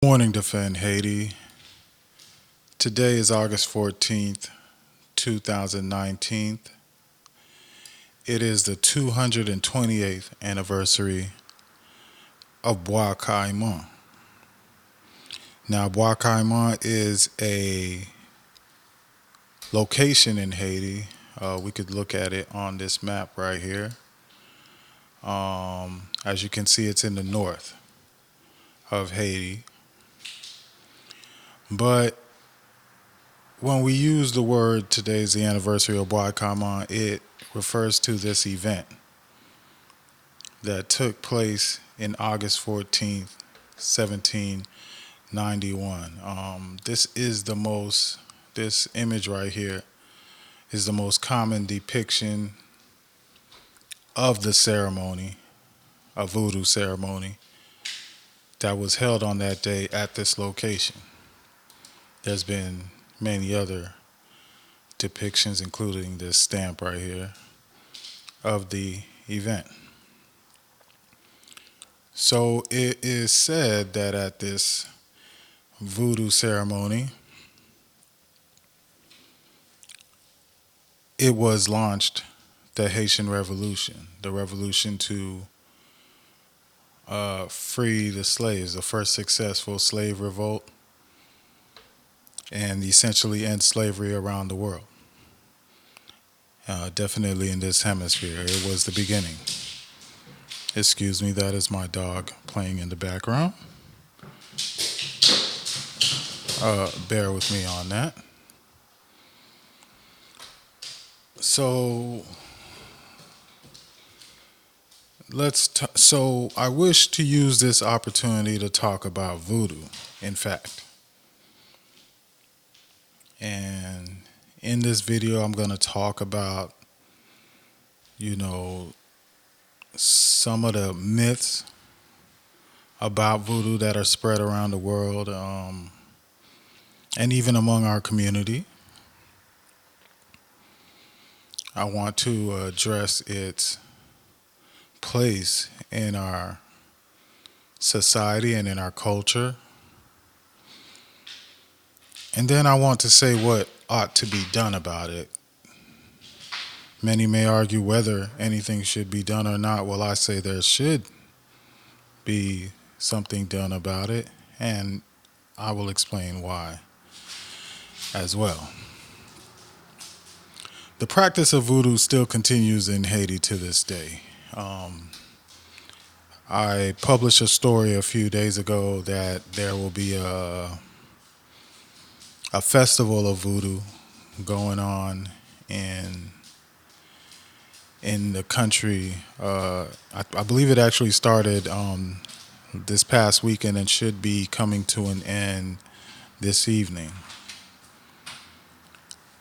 Morning, Defend Haiti. Today is August 14th, 2019. It is the 228th anniversary of Bwa Kayiman. Now, Bwa Caïman is a location in Haiti. We could look at it on this map right here. As you can see, it's in the north of Haiti. But when we use the word today's the anniversary of Bois Caïman, it refers to this event that took place in August 14th, 1791. This image right here is the most common depiction of the ceremony, a voodoo ceremony that was held on that day at this location. There's been many other depictions, including this stamp right here, of the event. So it is said that at this voodoo ceremony, it was launched the Haitian Revolution, the revolution to free the slaves, the first successful slave revolt, and essentially end slavery around the world. Definitely in this hemisphere. It was the beginning. Excuse me, that is my dog playing in the background. Bear with me on that. So so I wish to use this opportunity to talk about voodoo, in fact. And in this video, I'm going to talk about, some of the myths about voodoo that are spread around the world, and even among our community. I want to address its place in our society and in our culture. And then I want to say what ought to be done about it. Many may argue whether anything should be done or not. Well, I say there should be something done about it, and I will explain why as well. The practice of voodoo still continues in Haiti to this day. I published a story a few days ago that there will be a festival of voodoo going on in the country. I believe it actually started this past weekend and should be coming to an end this evening.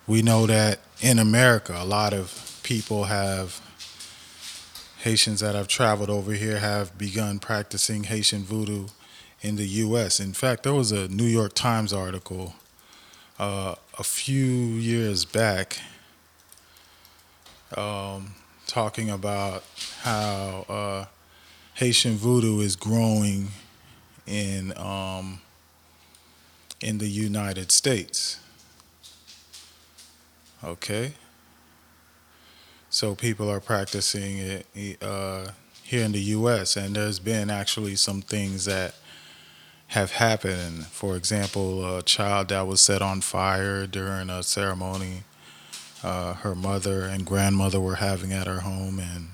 We know that in America, a lot of people Haitians that have traveled over here have begun practicing Haitian voodoo in the U.S. In fact, there was a New York Times article a few years back talking about how Haitian voodoo is growing in the United States. Okay, so people are practicing it here in the U.S., and there's been actually some things that have happened. For example, a child that was set on fire during a ceremony her mother and grandmother were having at her home, and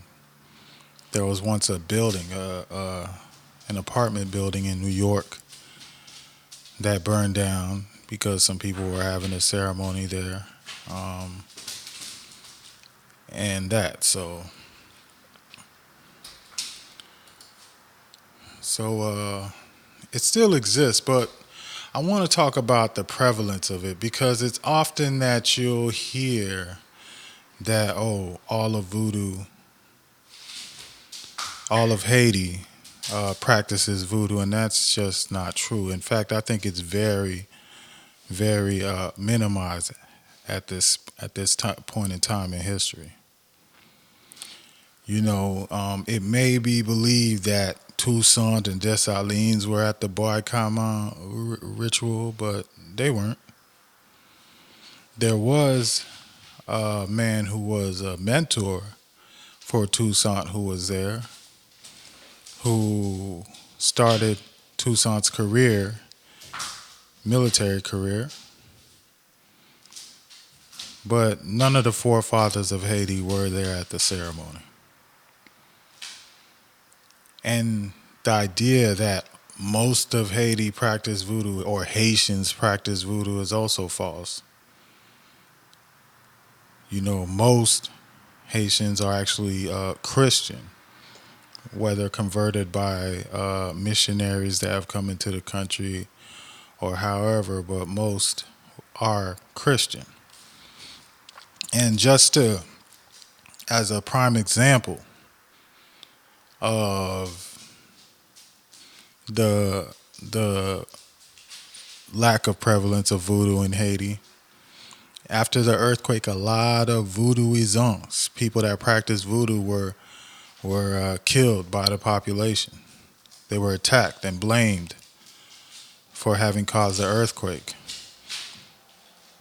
there was once a building, an apartment building in New York that burned down because some people were having a ceremony there, and that so it still exists, but I want to talk about the prevalence of it, because it's often that you'll hear that, all of voodoo, all of Haiti practices voodoo, and that's just not true. In fact, I think it's very, very minimized at this point in time in history. It may be believed that Toussaint and Dessalines were at the Bois Caïman ritual, but they weren't. There was a man who was a mentor for Toussaint who was there, who started Toussaint's career, military career, but none of the forefathers of Haiti were there at the ceremony. And the idea that most of Haiti practice voodoo or Haitians practice voodoo is also false. You know, most Haitians are actually Christian, whether converted by missionaries that have come into the country or however, but most are Christian. And just to, as a prime example of the lack of prevalence of voodoo in Haiti, after the earthquake, a lot of voodooisants, people that practice voodoo, were killed by the population. They were attacked and blamed for having caused the earthquake.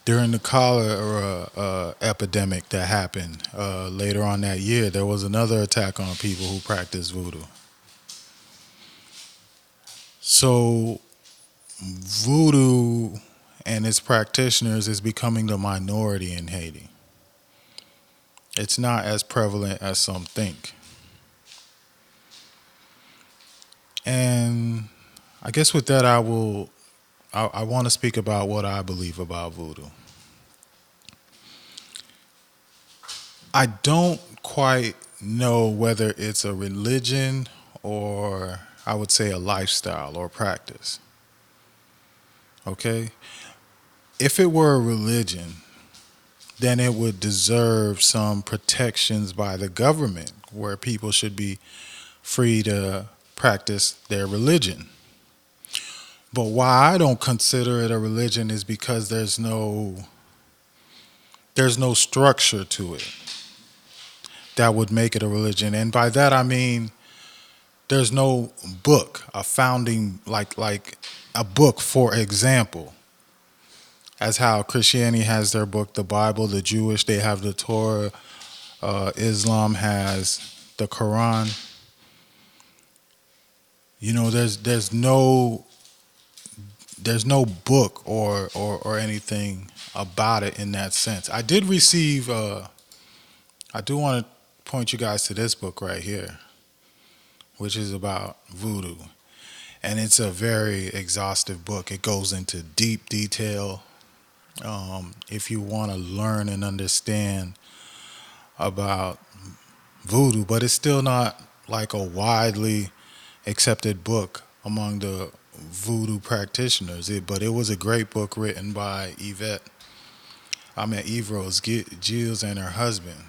During the cholera epidemic that happened later on that year, there was another attack on people who practiced voodoo. So voodoo and its practitioners is becoming the minority in Haiti. It's not as prevalent as some think. And I guess with that, I want to speak about what I believe about voodoo. I don't quite know whether it's a religion or I would say a lifestyle or practice. Okay? If it were a religion, then it would deserve some protections by the government where people should be free to practice their religion. But why I don't consider it a religion is because there's no structure to it that would make it a religion. And by that I mean there's no book, a founding like a book, for example. As how Christianity has their book, the Bible, the Jewish, they have the Torah, Islam has the Quran. You know, there's no book or anything about it in that sense. I did receive, I do want to point you guys to this book right here, which is about voodoo. And it's a very exhaustive book. It goes into deep detail. If you want to learn and understand about voodoo, but it's still not like a widely accepted book among the voodoo practitioners. But it was a great book written by Evrose Gilles and her husband.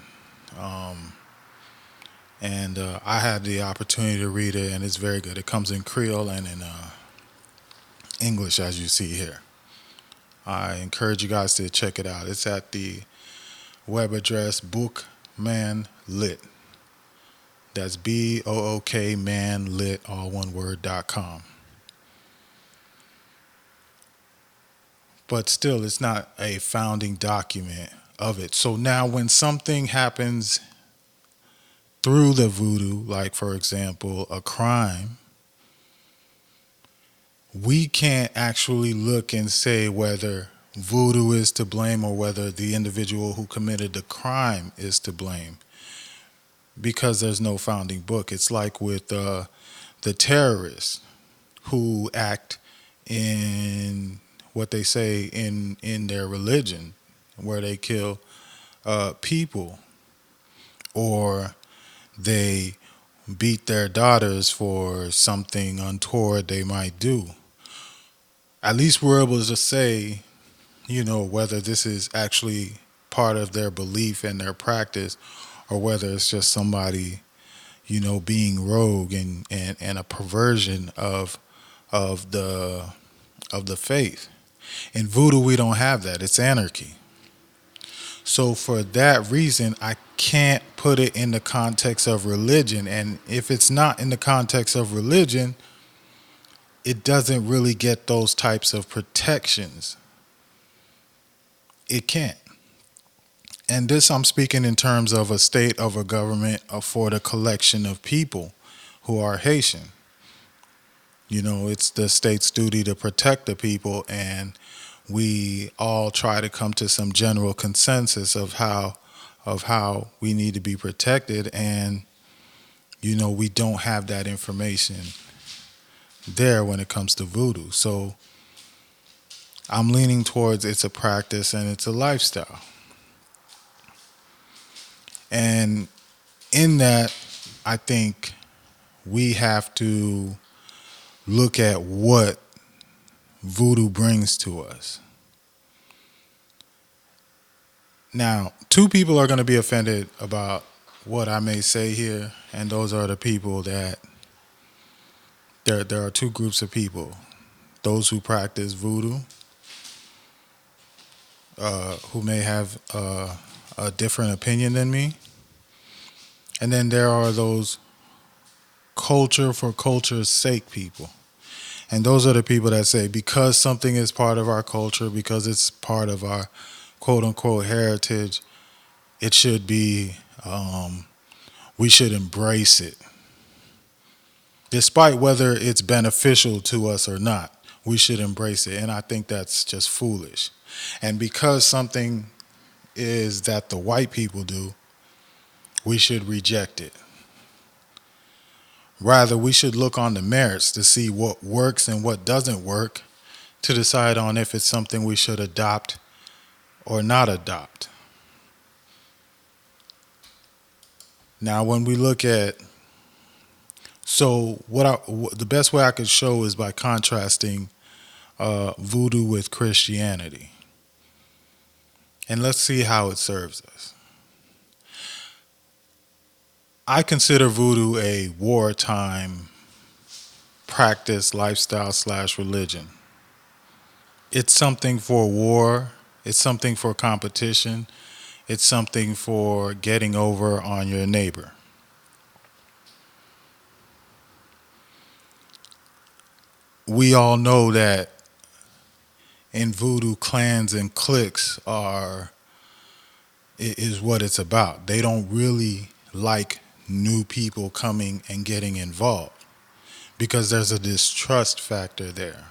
And I had the opportunity to read it, and it's very good. It comes in Creole and in English, as you see here. I encourage you guys to check it out. It's at the web address bookmanlit. That's BOOK manlit, all one word, .com. But still, it's not a founding document of it. So now when something happens through the voodoo, like for example, a crime, we can't actually look and say whether voodoo is to blame or whether the individual who committed the crime is to blame, because there's no founding book. It's like with the terrorists who act in what they say in their religion, where they kill people, or they beat their daughters for something untoward they might do. At least we're able to say, you know, whether this is actually part of their belief and their practice, or whether it's just somebody, you know, being rogue and a perversion of the faith. In voodoo, we don't have that. It's anarchy. So for that reason, I can't put it in the context of religion. And if it's not in the context of religion, it doesn't really get those types of protections. It can't. And this I'm speaking in terms of a state of a government for the collection of people who are Haitian. It's the state's duty to protect the people, and we all try to come to some general consensus of how we need to be protected, and we don't have that information there when it comes to voodoo. So I'm leaning towards it's a practice and it's a lifestyle. And in that, I think we have to look at what voodoo brings to us. Now, two people are going to be offended about what I may say here, and those are the people that there are two groups of people: those who practice voodoo, who may have a different opinion than me, and then there are those culture for culture's sake people. And those are the people that say because something is part of our culture, because it's part of our quote unquote heritage, it should be, we should embrace it. Despite whether it's beneficial to us or not, we should embrace it. And I think that's just foolish. And because something is that the white people do, we should reject it. Rather, we should look on the merits to see what works and what doesn't work to decide on if it's something we should adopt or not adopt. Now, when we look at, the best way I could show is by contrasting voodoo with Christianity. And let's see how it serves us. I consider voodoo a wartime practice, lifestyle / religion. It's something for war. It's something for competition. It's something for getting over on your neighbor. We all know that in voodoo, clans and cliques is what it's about. They don't really like new people coming and getting involved because there's a distrust factor there.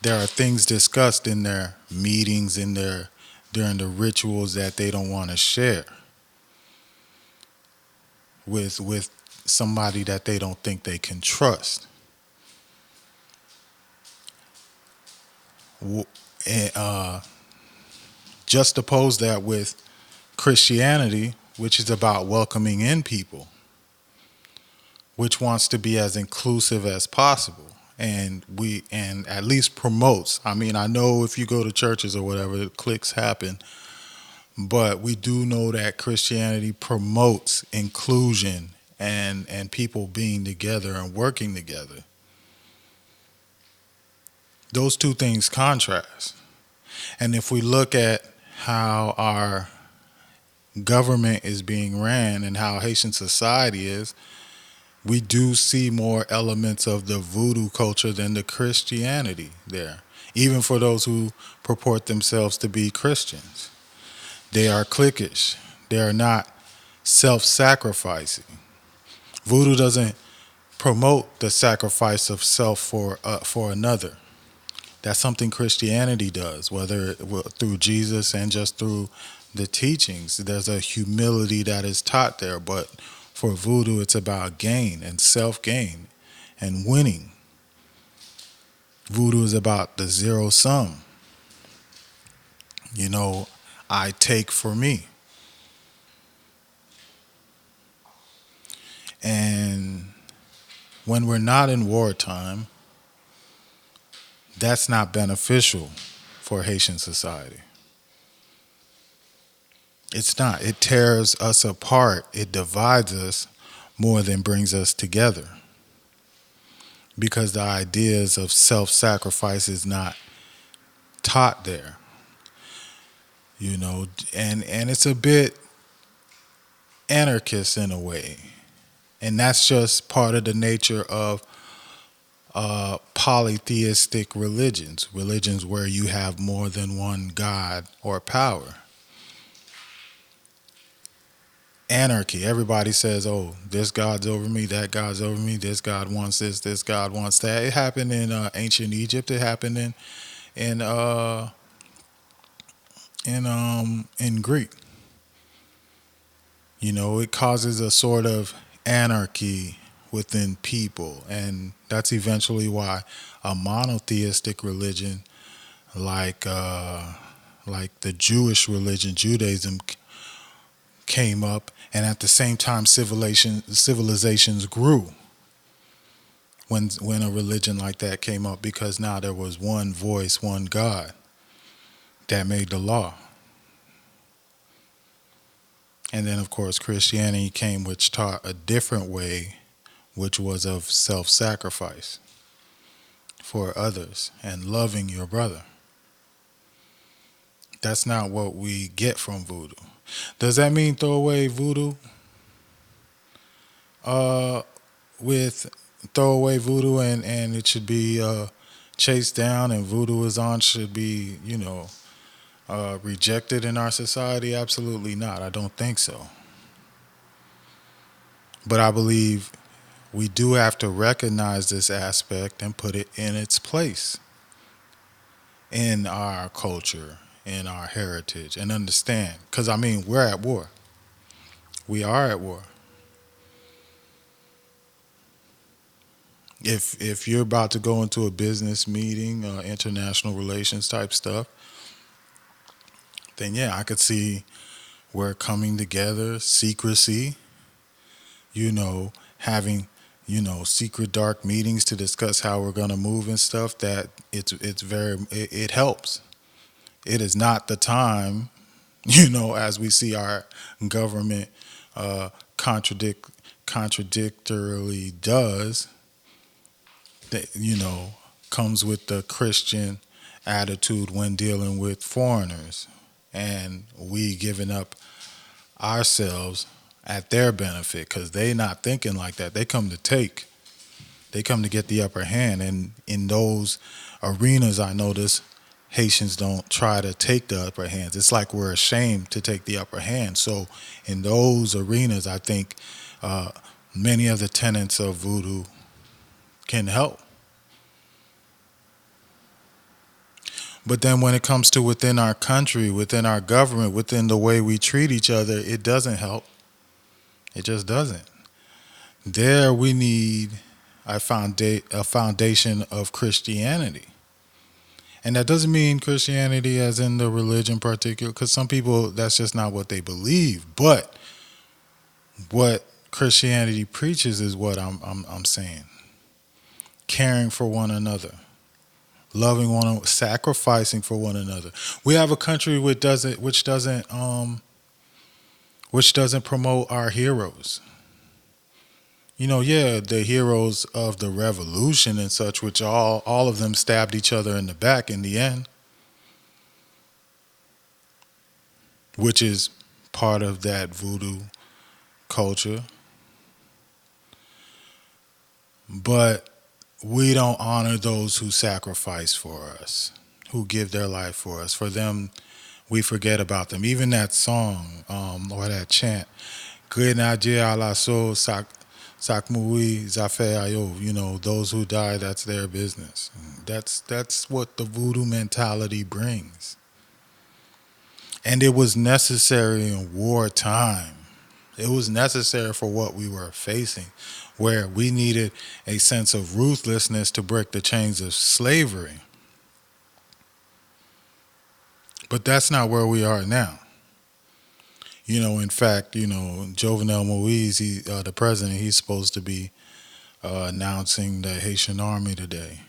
There are things discussed in their meetings, during the rituals that they don't want to share with somebody that they don't think they can trust. Juxtapose that with Christianity, which is about welcoming in people, which wants to be as inclusive as possible, and at least promotes. I mean, I know if you go to churches or whatever, cliques happen, but we do know that Christianity promotes inclusion and people being together and working together. Those two things contrast. And if we look at how our government is being ran and how Haitian society is, we do see more elements of the voodoo culture than the Christianity there, even for those who purport themselves to be Christians. They are cliquish. They are not self-sacrificing. Voodoo doesn't promote the sacrifice of self for another. That's something Christianity does, whether through Jesus and just through the teachings. There's a humility that is taught there, but for voodoo, it's about gain and self-gain and winning. Voodoo is about the zero sum. I take for me. And when we're not in wartime, that's not beneficial for Haitian society. It's not. It tears us apart. It divides us more than brings us together. Because the ideas of self-sacrifice is not taught there. you know, and it's a bit anarchist in a way, and that's just part of the nature of polytheistic religions where you have more than one god or power. Anarchy. Everybody says, "Oh, this God's over me, that God's over me. This God wants this God wants that." It happened in ancient Egypt. It happened in uh, in Greek. You know, it causes a sort of anarchy within people, and that's eventually why a monotheistic religion like the Jewish religion, Judaism, came up, and at the same time, civilizations grew when a religion like that came up, because now there was one voice, one God that made the law. And then, of course, Christianity came, which taught a different way, which was of self-sacrifice for others and loving your brother. That's not what we get from voodoo. Does that mean throw away voodoo? Uh, with throw away voodoo and it should be chased down, and voodooism should be, rejected in our society? Absolutely not. I don't think so. But I believe we do have to recognize this aspect and put it in its place in our culture, in our heritage, and understand. Because, I mean, we're at war. We are at war. If you're about to go into a business meeting, international relations type stuff, then yeah, I could see where coming together, secrecy, having, secret dark meetings to discuss how we're going to move and stuff, that it helps. It is not the time, as we see our government uh, contradictorily does, that, comes with the Christian attitude when dealing with foreigners, and we giving up ourselves at their benefit, because they not thinking like that. They come to take. They come to get the upper hand, and in those arenas, I notice Haitians don't try to take the upper hands. It's like we're ashamed to take the upper hand. So in those arenas, I think uh, many of the tenets of voodoo can help. But then when it comes to within our country, within our government, within the way we treat each other, it doesn't help. It just doesn't. There we need a foundation of Christianity. And that doesn't mean Christianity as in the religion particular, because some people, that's just not what they believe. But what Christianity preaches is what I'm saying. Caring for one another. Loving one another, sacrificing for one another. We have a country which doesn't promote our heroes. Yeah, the heroes of the revolution and such, which all of them stabbed each other in the back in the end, which is part of that voodoo culture. But we don't honor those who sacrifice for us, who give their life for us. For them, we forget about them. Even that song, or that chant, Grenadier à l'assaut, Sakmui Zafe Ayo, those who die, that's their business. That's what the voodoo mentality brings. And it was necessary in wartime. It was necessary for what we were facing, where we needed a sense of ruthlessness to break the chains of slavery. But that's not where we are now. In fact, Jovenel Moise, the president, he's supposed to be announcing the Haitian army today,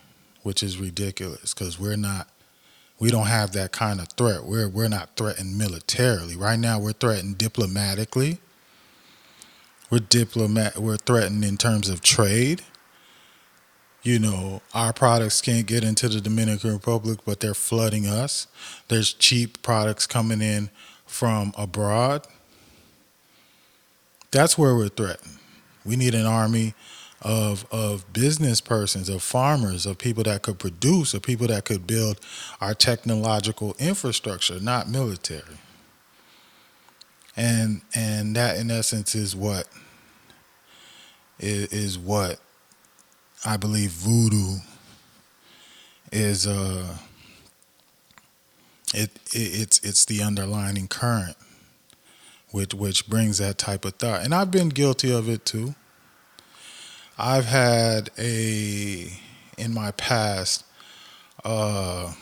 which is ridiculous, because we don't have that kind of threat. We're not threatened militarily. Right now, we're threatened diplomatically. We're threatened in terms of trade. Our products can't get into the Dominican Republic, but they're flooding us. There's cheap products coming in from abroad. That's where we're threatened. We need an army of business persons, of farmers, of people that could produce, of people that could build our technological infrastructure, not military. And that in essence is what I believe voodoo is. It's the underlining current which brings that type of thought. And I've been guilty of it too. I've had a in my past. Uh,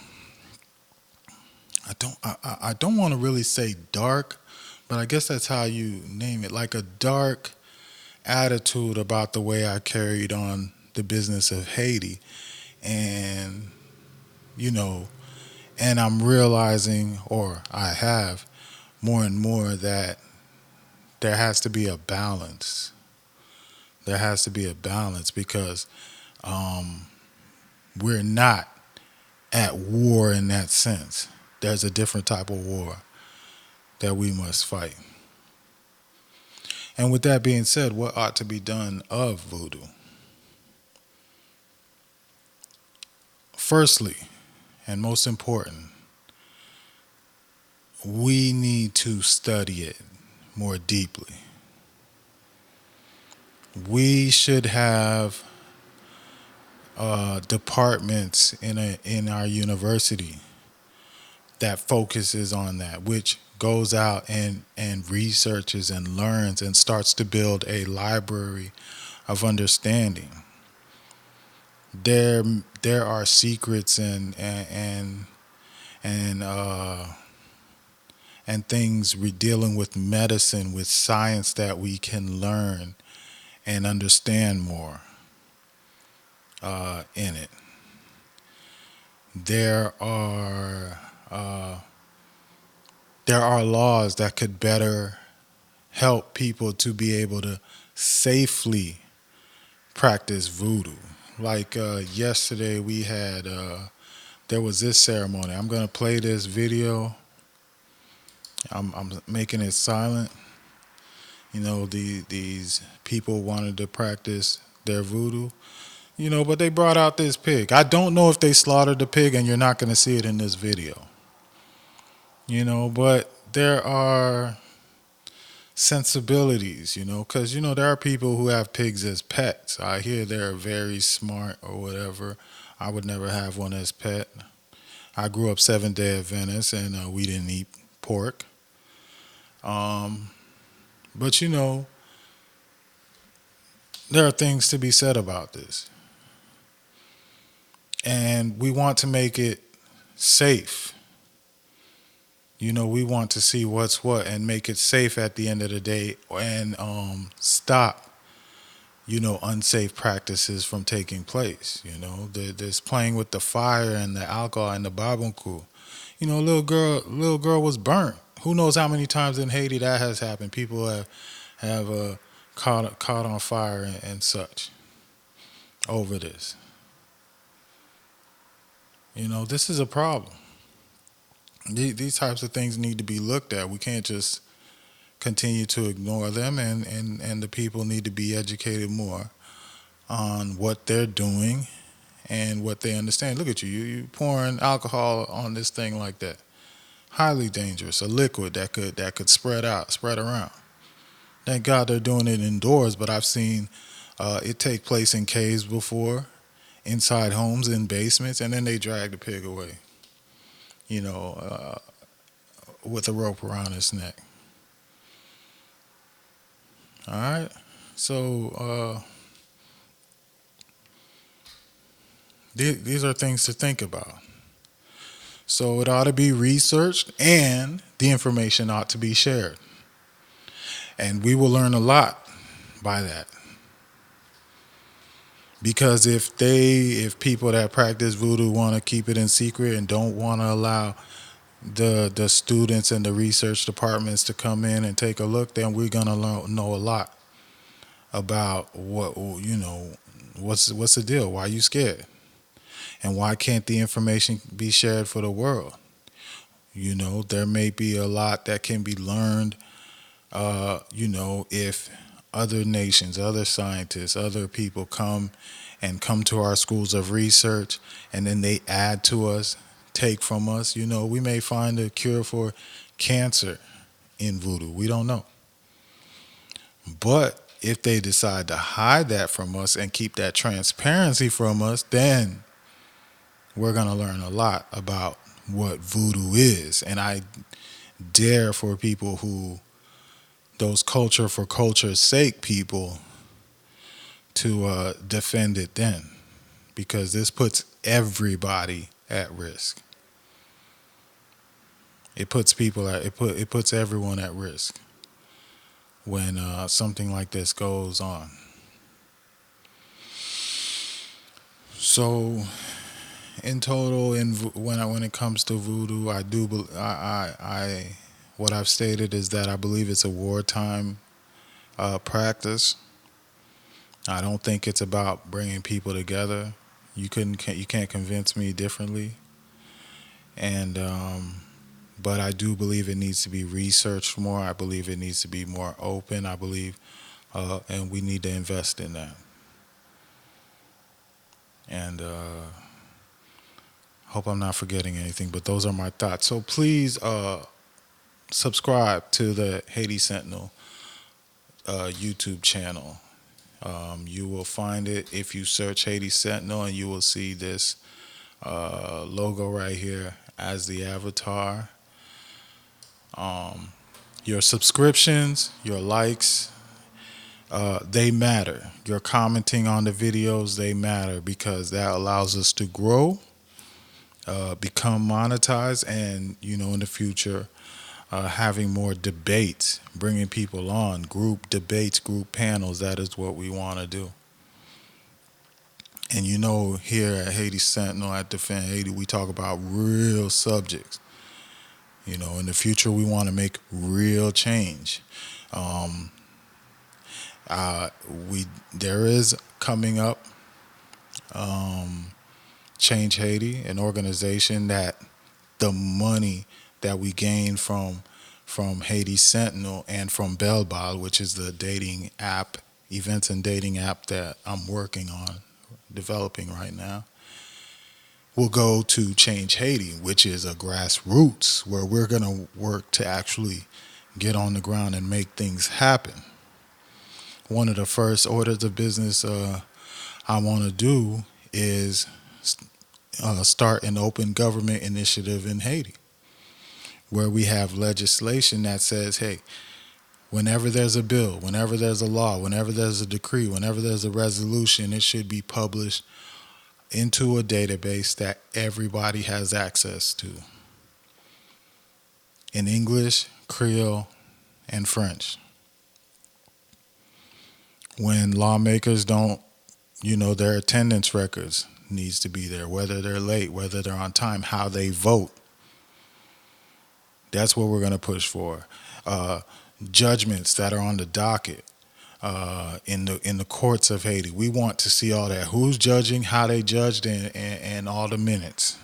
I don't want to really say dark, but I guess that's how you name it. Like a dark attitude about the way I carried on the business of Haiti, and you know, and I'm realizing, or I have more and more that there has to be a balance. There has to be a balance because um, we're not at war in that sense. There's a different type of war that we must fight. And with that being said, what ought to be done of voodoo? Firstly, and most important, we need to study it more deeply. We should have departments in our university that focuses on that, which goes out and researches and learns and starts to build a library of understanding. There there are secrets and and things dealing with medicine, with science that we can learn and understand more in it. There are uh, there are laws that could better help people to be able to safely practice voodoo. Like yesterday, we had there was this ceremony. I'm gonna play this video. I'm making it silent. These people wanted to practice their voodoo. But they brought out this pig. I don't know if they slaughtered the pig, and you're not gonna see it in this video. But there are sensibilities, because there are people who have pigs as pets. I hear they're very smart or whatever. I would never have one as pet. I grew up 7 Day Adventist, and we didn't eat pork. Um, but there are things to be said about this, and we want to make it safe. We want to see what's what and make it safe at the end of the day, and stop unsafe practices from taking place. There's playing with the fire and the alcohol and the barbecue. A little girl was burnt. Who knows how many times in Haiti that has happened? People have caught on fire and such over this. This is a problem. These types of things need to be looked at. We can't just continue to ignore them, and the people need to be educated more on what they're doing and what they understand. Look at you pouring alcohol on this thing like that. Highly dangerous, a liquid that could spread around. Thank God they're doing it indoors, but I've seen it take place in caves before, inside homes, in basements, and then they drag the pig away. You know, uh, with a rope around his neck. All right. So these are things to think about. So it ought to be researched, and the information ought to be shared. And we will learn a lot by that. Because if people that practice voodoo want to keep it in secret and don't want to allow the students and the research departments to come in and take a look, then we're gonna know a lot about what What's the deal? Why are you scared? And why can't the information be shared for the world? There may be a lot that can be learned, if other nations, other scientists, other people come to our schools of research, and then they add to us, take from us. We may find a cure for cancer in voodoo. We don't know. But if they decide to hide that from us and keep that transparency from us, then we're going to learn a lot about what voodoo is. And I dare for people those culture for culture's sake people, to defend it then, because this puts everybody at risk. It puts it puts everyone at risk when something like this goes on. So, in total, when it comes to voodoo, I do what I've stated is that I believe it's a wartime practice. I don't think it's about bringing people together. You can't convince me differently. And but I do believe it needs to be researched more. I believe it needs to be more open. I believe, and we need to invest in that. And hope I'm not forgetting anything. But those are my thoughts. So please subscribe to the Haiti Sentinel YouTube channel. You will find it if you search Haiti Sentinel, and you will see this logo right here as the avatar. Your subscriptions, your likes, they matter. Your commenting on the videos, they matter, because that allows us to grow, become monetized, and in the future, having more debates, bringing people on, group debates, group panels. That is what we want to do. And here at Haiti Sentinel, at Defend Haiti, we talk about real subjects. In the future, we want to make real change. There is coming up Change Haiti, an organization that the money that we gain from Haiti Sentinel and from Bellbal, which is the dating app, events and dating app that I'm working on developing right now, will go to Change Haiti, which is a grassroots where we're going to work to actually get on the ground and make things happen. One of the first orders of business I want to do is start an open government initiative in Haiti, where we have legislation that says, hey, whenever there's a bill, whenever there's a law, whenever there's a decree, whenever there's a resolution, it should be published into a database that everybody has access to, in English, Creole, and French. When lawmakers don't, their attendance records needs to be there, whether they're late, whether they're on time, how they vote. That's what we're going to push for. Judgments that are on the docket in the courts of Haiti. We want to see all that. Who's judging, how they judged, and all the minutes.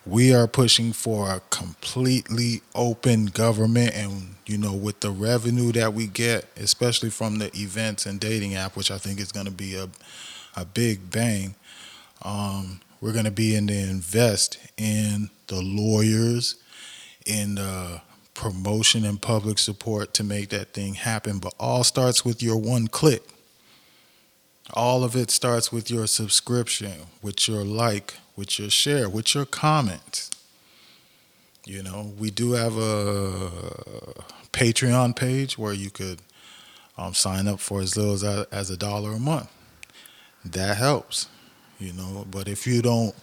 We are pushing for a completely open government, and with the revenue that we get, especially from the events and dating app, which I think is going to be a big bang. We're going to be in to invest in the lawyers, in the promotion and public support to make that thing happen. But all starts with your one click. All of it starts with your subscription, with your like, with your share, with your comments. We do have a Patreon page where you could sign up for as little as $1 a month. That helps, But if you don't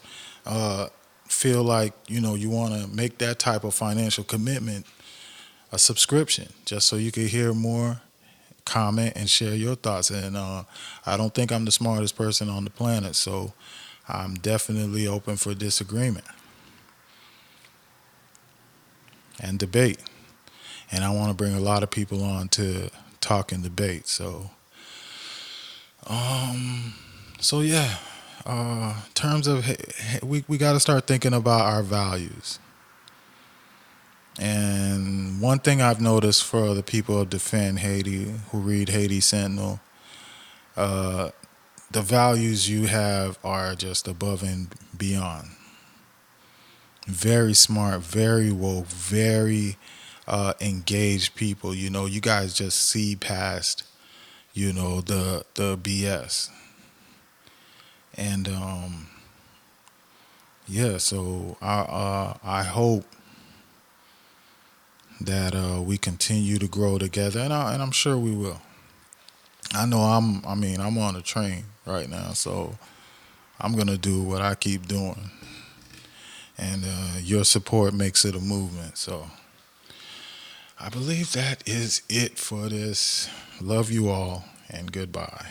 feel like, you want to make that type of financial commitment, a subscription, just so you can hear more, comment, and share your thoughts. And I don't think I'm the smartest person on the planet, so I'm definitely open for disagreement and debate. And I want to bring a lot of people on to talk and debate. So Um. So yeah, in terms of we got to start thinking about our values. And one thing I've noticed for the people who defend Haiti, who read Haiti Sentinel, uh, the values you have are just above and beyond. Very smart, very woke, very engaged people. You know, you guys just see past, the BS. And yeah, so I hope that we continue to grow together, and I'm sure we will. I know I'm on a train right now, so I'm gonna do what I keep doing, and your support makes it a movement. So I believe that is it for this. Love you all, and goodbye.